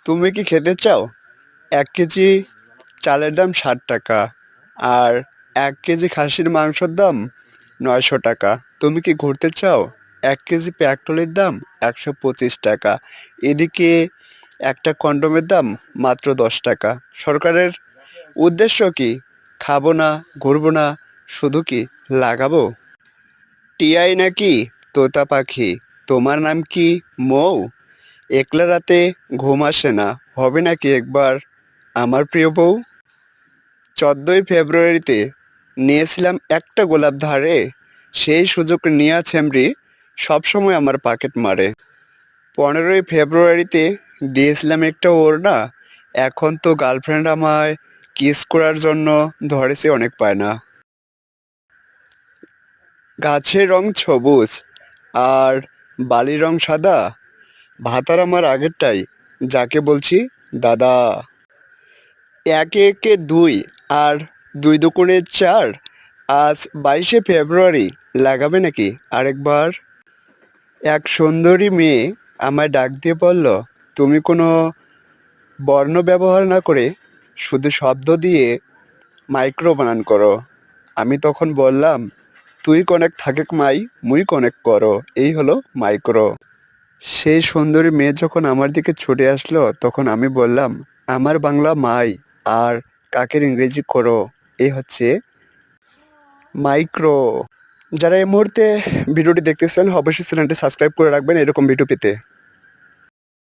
তুমি কি খেতে চাও? ১ কেজি চালের দাম ৬০ টাকা, আর ১ কেজি খাসির মাংসের দাম ৯০০ টাকা। তুমি কি ঘুরতে চাও? ১ কেজি পেট্রোলের দাম ১২৫ টাকা। এদিকে একটা কন্ডোমের দাম মাত্র ১০ টাকা। সরকারের উদ্দেশ্য কি? খাবো না, ঘুরবো না, শুধু কি লাগাবো? টিয়াই নাকি তোতা পাখি? তোমার নাম কি মৌ? একলা রাতে ঘুম আসে না, হবে নাকি একবার আমার প্রিয় বউ? ১৪ই ফেব্রুয়ারিতে নিয়েছিলাম একটা গোলাপ ধারে, সেই সুযোগ নিয়া ছেমরি সবসময় আমার পকেট মারে। ১৫ই ফেব্রুয়ারিতে দিয়েছিলাম একটা ওড়না, এখন তো গার্লফ্রেন্ড আমায় কিস করার জন্য ধরেছে অনেক পায়না। গাছের রং সবুজ আর বালির রং সাদা, ভাতার আমার আগেরটাই, যাকে বলছি দাদা। একে একে দুই, আর দুই দুগুণে চার। আজ ২২শে ফেব্রুয়ারি, লাগাবে নাকি আরেকবার? এক সুন্দরী মেয়ে আমায় ডাক দিয়ে বলল, তুমি কোনো বর্ণ ব্যবহার না করে শুধু শব্দ দিয়ে মাইক্রো বানান করো। আমি তখন বললাম, তুই কনেক থাকেক মাই, মুই কনেক করো, এই হলো মাইক্রো। সেই সুন্দরী মেয়ে যখন আমার দিকে ছুটে আসলো, তখন আমি বললাম, আমার বাংলা মাই, আর কাকের ইংরেজি করো, এই হচ্ছে মাইক্রো। যারা এই মুহূর্তে ভিডিওটি দেখতেছেন, অবশ্যই চ্যানেলটি সাবস্ক্রাইব করে রাখবেন এরকম ভিডিও পেতে।